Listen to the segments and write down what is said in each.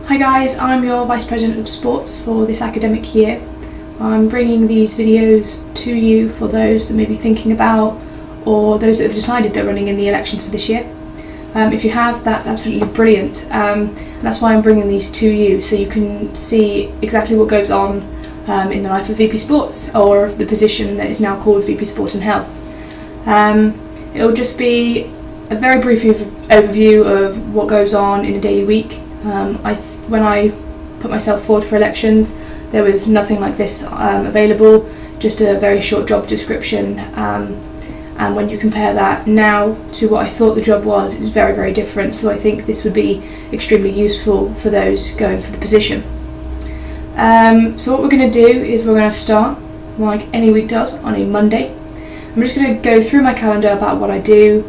Hi guys, I'm your Vice President of Sports for this academic year. I'm bringing these videos to you for those that may be thinking about or those that have decided they're running in the elections for this year. If you have, that's absolutely brilliant. And that's why I'm bringing these to you, so you can see exactly what goes on in the life of VP Sports, or the position that is now called VP Sport and Health. It'll just be a very brief overview of what goes on in a daily week. When I put myself forward for elections, there was nothing like this available, just a very short job description, and when you compare that now to what I thought the job was, it's very, very different. So I think this would be extremely useful for those going for the position. So what we're going to do is we're going to start, like any week does, on a Monday. I'm just going to go through my calendar about what I do,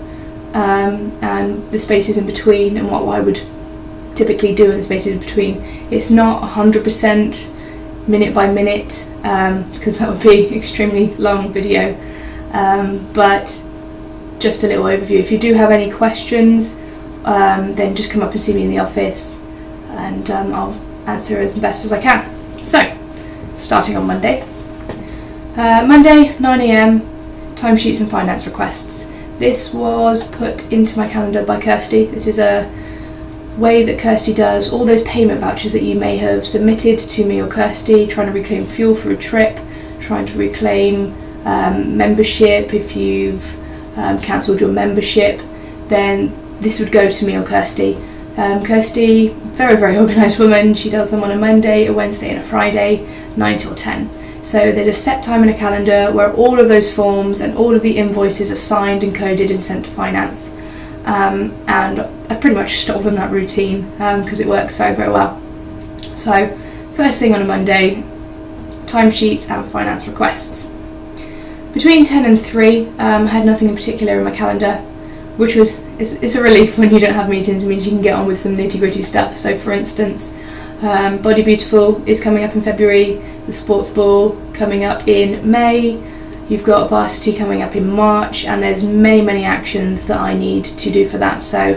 and the spaces in between, and what I would typically do in the spaces in between. It's not 100% minute by minute, because that would be extremely long video, but just a little overview. If you do have any questions, then just come up and see me in the office, and I'll answer as best as I can. So, starting on Monday. Monday, 9 AM, timesheets and finance requests. This was put into my calendar by Kirsty. This is a way that Kirsty does all those payment vouchers that you may have submitted to me or Kirsty, trying to reclaim fuel for a trip, trying to reclaim membership. If you've cancelled your membership, then this would go to me or Kirsty. Kirsty, very, very organised woman. She does them on a Monday, a Wednesday and a Friday, 9 till 10. So there's a set time in a calendar where all of those forms and all of the invoices are signed and coded and sent to finance. And I've pretty much stolen that routine because it works very, very well. So first thing on a Monday, timesheets and finance requests. Between 10 and 3, I had nothing in particular in my calendar, which it's a relief when you don't have meetings. It means you can get on with some nitty-gritty stuff. So for instance, Body Beautiful is coming up in February, the Sports Ball coming up in May, you've got Varsity coming up in March, and there's many, many actions that I need to do for that. So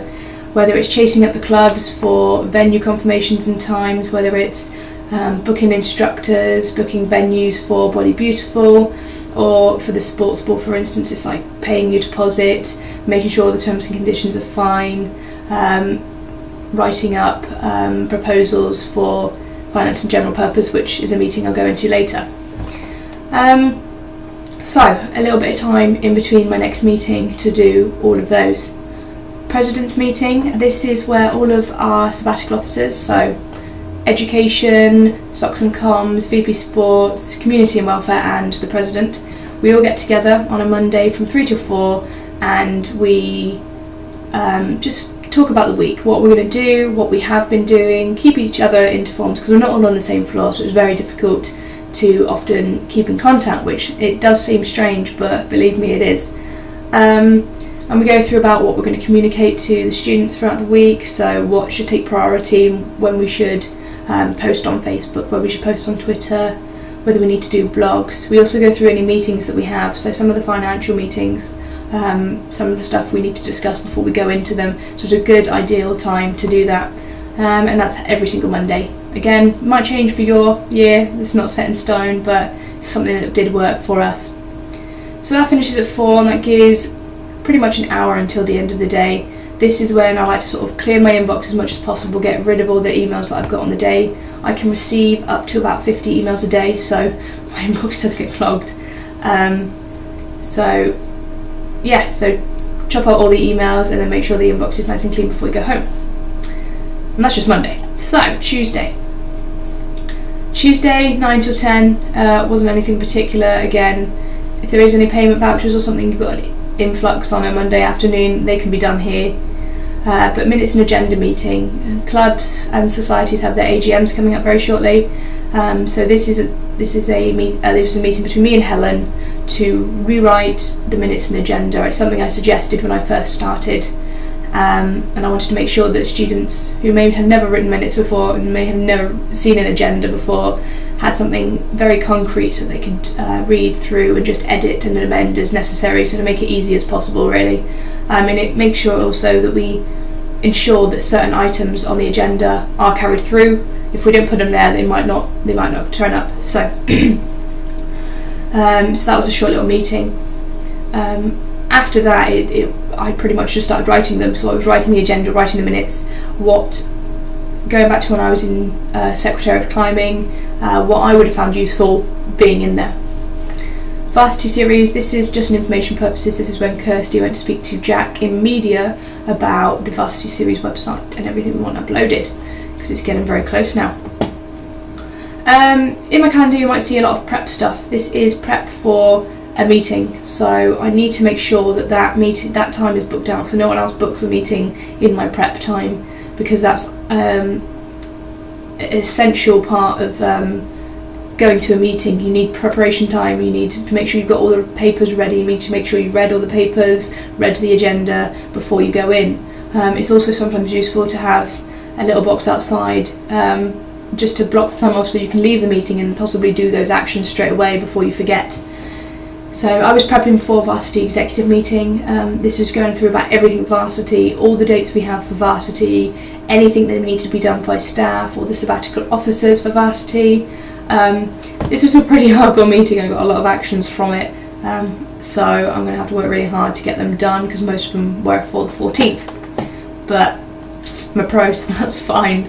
whether it's chasing up the clubs for venue confirmations and times, whether it's booking instructors, booking venues for Body Beautiful, or for the Sports Ball, for instance, it's like paying your deposit, making sure the terms and conditions are fine, writing up proposals for finance and general purpose, which is a meeting I'll go into later. So a little bit of time in between my next meeting to do all of those. President's meeting, this is where all of our sabbatical officers, so Education, Stocks and Comms, VP Sports, Community and Welfare and the President, we all get together on a Monday from 3 till 4, and we just talk about the week, what we're going to do, what we have been doing, keep each other informed, because we're not all on the same floor, so it's very difficult to often keep in contact, which it does seem strange, but believe me, it is. And we go through about what we're going to communicate to the students throughout the week, so what should take priority, when we should post on Facebook, where we should post on Twitter, whether we need to do blogs. We also go through any meetings that we have, so some of the financial meetings, some of the stuff we need to discuss before we go into them, so it's a good ideal time to do that, and that's every single Monday. Again, might change for your year, it's not set in stone, but it's something that did work for us. So that finishes at 4, and that gives pretty much an hour until the end of the day. This is when I like to sort of clear my inbox as much as possible, get rid of all the emails that I've got on the day. I can receive up to about 50 emails a day, so my inbox does get clogged. So chop out all the emails and then make sure the inbox is nice and clean before we go home. And that's just Monday. So Tuesday, 9 till 10, wasn't anything particular. Again, if there is any payment vouchers or something you've got an influx on a Monday afternoon, they can be done here. But minutes and agenda meeting. Clubs and societies have their AGMs coming up very shortly. So this is a meeting between me and Helen to rewrite the minutes and agenda. It's something I suggested when I first started, and I wanted to make sure that students who may have never written minutes before and may have never seen an agenda before had something very concrete so they could read through and just edit and amend as necessary, so to make it easy as possible, really. And it makes sure also that we ensure that certain items on the agenda are carried through. If we don't put them there, they might not turn up. So, so that was a short little meeting. After that, I pretty much just started writing them. So I was writing the agenda, writing the minutes, going back to when I was in Secretary of Climbing, what I would have found useful being in there. Varsity series, this is just an information purposes. This is when Kirsty went to speak to Jack in media about the Varsity series website and everything we want uploaded, because it's getting very close now. In my calendar you might see a lot of prep stuff. This is prep for a meeting, so I need to make sure that time is booked out, so no one else books a meeting in my prep time, because that's an essential part of going to a meeting. You need preparation time, you need to make sure you've got all the papers ready, you need to make sure you've read all the papers, read the agenda before you go in. It's also sometimes useful to have a little box outside just to block the time off so you can leave the meeting and possibly do those actions straight away before you forget. So I was prepping for Varsity executive meeting. This was going through about everything Varsity, all the dates we have for Varsity, anything that needs to be done by staff or the sabbatical officers for Varsity. This was a pretty hardcore meeting. I got a lot of actions from it, so I'm going to have to work really hard to get them done, because most of them were for the 14th, but I'm a pro, so that's fine.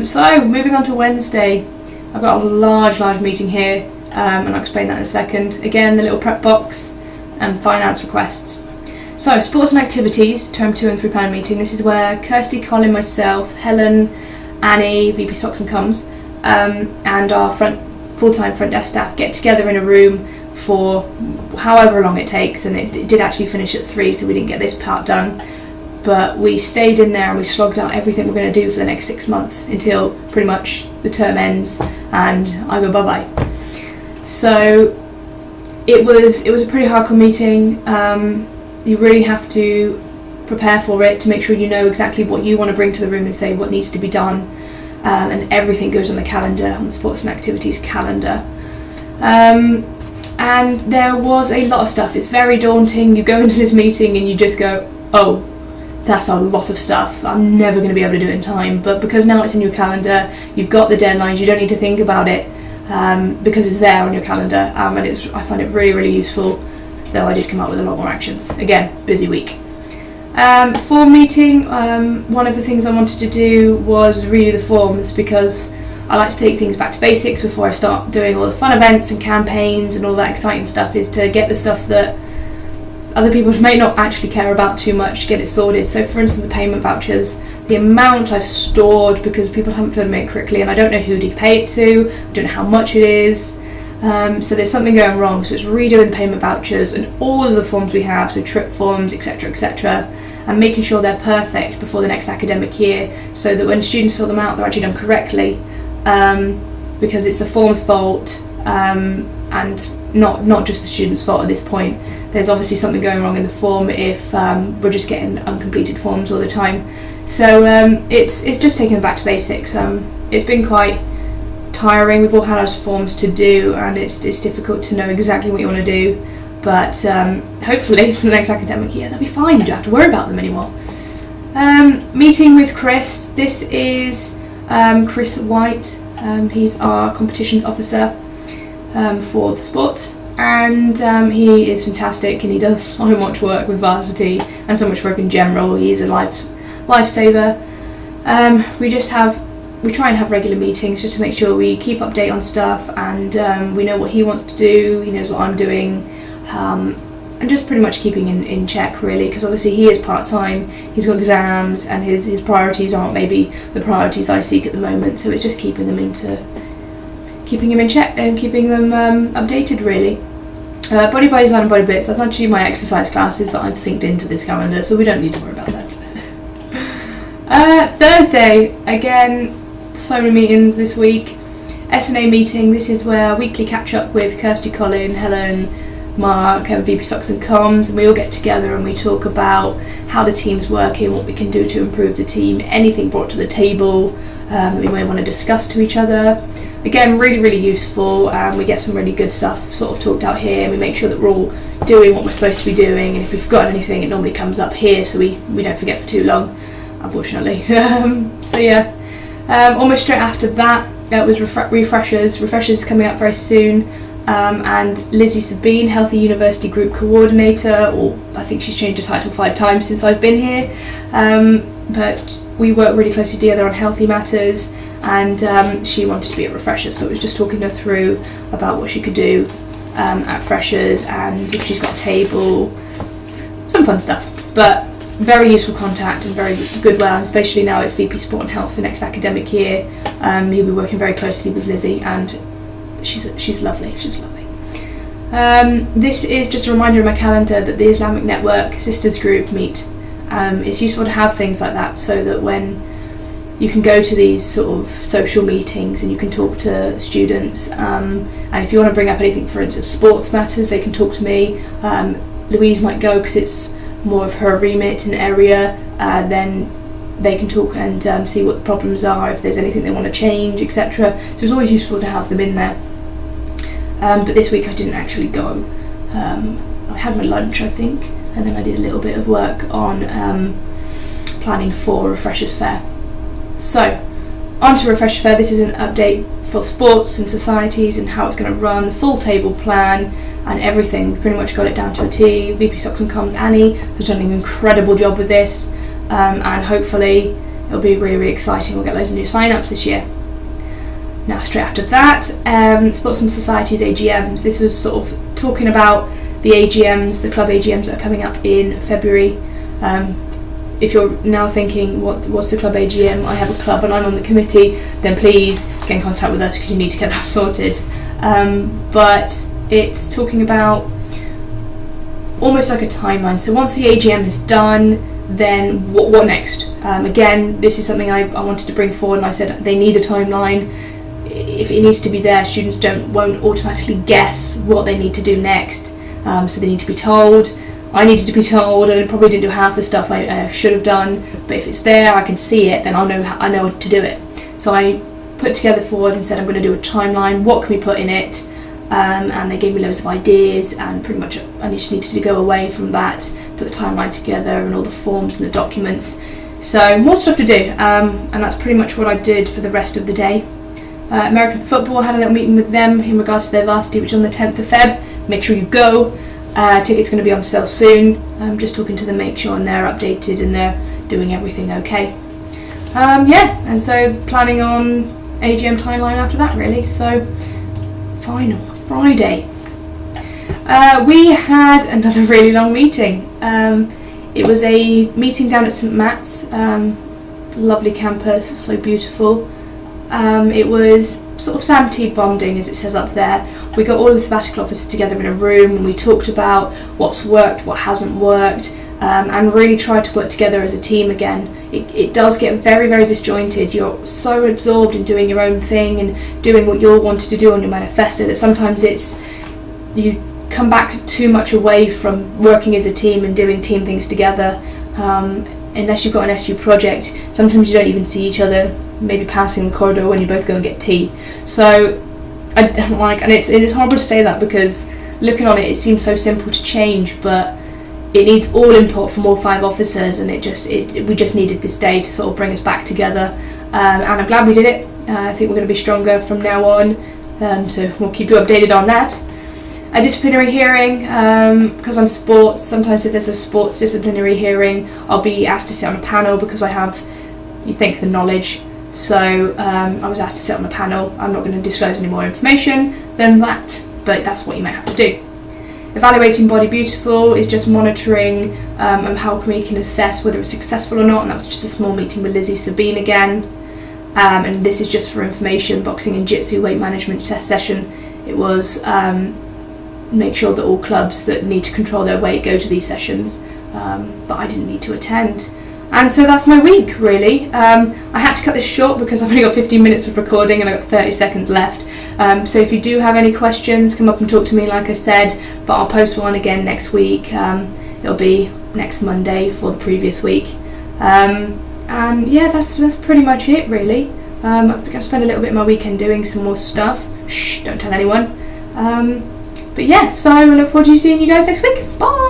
So moving on to Wednesday, I've got a large meeting here, and I'll explain that in a second. Again, the little prep box and finance requests. So sports and activities, term 2 and 3 planning meeting. This is where Kirsty, Colin, myself, Helen, Annie, VP Socks and Comms, and our full-time front desk staff get together in a room for however long it takes, and it did actually finish at 3, so we didn't get this part done, but we stayed in there and we slogged out everything we're going to do for the next 6 months until pretty much the term ends and I go bye-bye. So it was a pretty hardcore meeting. You really have to prepare for it to make sure you know exactly what you want to bring to the room and say what needs to be done. And everything goes on the calendar, on the sports and activities calendar. And there was a lot of stuff. It's very daunting. You go into this meeting and you just go, oh, that's a lot of stuff. I'm never going to be able to do it in time. But because now it's in your calendar, you've got the deadlines, you don't need to think about it, because it's there on your calendar. And I find it really, really useful, though I did come up with a lot more actions. Again, busy week. Form meeting, one of the things I wanted to do was redo the forms, because I like to take things back to basics before I start doing all the fun events and campaigns and all that exciting stuff, is to get the stuff that other people may not actually care about too much, get it sorted. So for instance, the payment vouchers, the amount I've stored because people haven't filled them in correctly and I don't know who to pay it to, I don't know how much it is. So there's something going wrong, so it's redoing payment vouchers and all of the forms we have, so trip forms, etc., and making sure they're perfect before the next academic year, so that when students fill them out they're actually done correctly, because it's the form's fault, and not just the student's fault at this point. There's obviously something going wrong in the form if we're just getting uncompleted forms all the time. So it's just taking it back to basics. It's been quite tiring. We've all had our forms to do and it's difficult to know exactly what you want to do, but hopefully for the next academic year they'll be fine. You don't have to worry about them anymore. Meeting with Chris. This is Chris White. He's our competitions officer for the sports, and he is fantastic and he does so much work with Varsity and so much work in general. He's a lifesaver. We try and have regular meetings just to make sure we keep update on stuff, and we know what he wants to do, he knows what I'm doing, and just pretty much keeping in check really, because obviously he is part-time, he's got exams and his priorities aren't maybe the priorities I seek at the moment, so it's just keeping him in check and keeping them updated really. Body by Design and Body Bits, that's actually my exercise classes that I've synced into this calendar, so we don't need to worry about that. Thursday, again, so many meetings this week. S&A meeting, this is where weekly catch up with Kirsty, Colin, Helen, Mark and VP Socks and Comms, and we all get together and we talk about how the team's working, what we can do to improve the team, anything brought to the table, that we may want to discuss to each other. Again, really useful, and we get some really good stuff sort of talked out here, and we make sure that we're all doing what we're supposed to be doing, and if we've forgotten anything it normally comes up here so we don't forget for too long, unfortunately. So yeah, almost straight after that it was refreshers. Refreshers is coming up very soon, and Lizzie Sabine, Healthy University Group Coordinator, or I think she's changed her title 5 times since I've been here, but we work really closely together on healthy matters, and she wanted to be at Refreshers, so it was just talking her through about what she could do at Freshers, and if she's got a table, some fun stuff, but very useful contact and very good and especially now it's VP Sport and Health for next academic year. You'll be working very closely with Lizzie, and she's lovely. This is just a reminder in my calendar that the Islamic Network Sisters Group meet. It's useful to have things like that so that when you can go to these sort of social meetings and you can talk to students, and if you want to bring up anything, for instance sports matters, they can talk to me. Louise might go because it's more of her remit and area, then they can talk and see what the problems are, if there's anything they want to change, etc. So it's always useful to have them in there. But this week I didn't actually go. I had my lunch, I think, and then I did a little bit of work on planning for Refreshers Fair. So, on to Refresher Fair. This is an update for sports and societies and how it's going to run, the full table plan and everything. We pretty much got it down to a T. VP Socks and Comms Annie has done an incredible job with this, and hopefully it'll be really exciting. We'll get loads of new sign-ups this year. Now straight after that, Sports and Societies AGMs. This was sort of talking about the AGMs, the club AGMs that are coming up in February. If you're now thinking, what's the club AGM? I have a club and I'm on the committee, then please get in contact with us because you need to get that sorted. But it's talking about almost like a timeline. So once the AGM is done, then what next? Again, this is something I wanted to bring forward, and I said they need a timeline. If it needs to be there, students won't automatically guess what they need to do next. So they need to be told. I needed to be told, and I probably didn't do half the stuff I should have done, but if it's there, I can see it, then I know what to do it. So I put together forward and said I'm going to do a timeline, what can we put in it, and they gave me loads of ideas, and pretty much I just needed to go away from that, put the timeline together and all the forms and the documents. So more stuff to do, and that's pretty much what I did for the rest of the day. American football, had a little meeting with them in regards to their varsity, which is on the 10th of Feb. Make sure you go. Tickets going to be on sale soon. I'm just talking to them, make sure and they're updated and they're doing everything okay. And so planning on AGM timeline after that really. So final Friday. We had another really long meeting. It was a meeting down at St Matt's, lovely campus, so beautiful. It was sort of SAMT bonding, as it says up there. We got all of the sabbatical officers together in a room and we talked about what's worked, what hasn't worked, and really tried to work together as a team again. It does get very disjointed. You're so absorbed in doing your own thing and doing what you wanted to do on your manifesto that sometimes you come back too much away from working as a team and doing team things together. Unless you've got an SU project, sometimes you don't even see each other, maybe passing the corridor when you both go and get tea. So it's horrible to say that because looking on it seems so simple to change, but it needs all input from all 5 officers, and we just needed this day to sort of bring us back together, and I'm glad we did it. I think we're going to be stronger from now on, so we'll keep you updated on that. A disciplinary hearing, because I'm sports, sometimes if there's a sports disciplinary hearing I'll be asked to sit on a panel because I have, the knowledge. So I was asked to sit on the panel. I'm not going to disclose any more information than that, but that's what you might have to do. Evaluating Body Beautiful is just monitoring how we can assess whether it's successful or not, and that was just a small meeting with Lizzie Sabine again. And this is just for information, boxing and jitsu weight management test session. It was make sure that all clubs that need to control their weight go to these sessions, but I didn't need to attend. And so that's my week really. I had to cut this short because I've only got 15 minutes of recording and I've got 30 seconds left. So if you do have any questions, come up and talk to me like I said, but I'll post one again next week. It'll be next Monday for the previous week. And yeah, that's pretty much it really. I'm going to spend a little bit of my weekend doing some more stuff. Shh, don't tell anyone. But yeah, so I look forward to seeing you guys next week. Bye!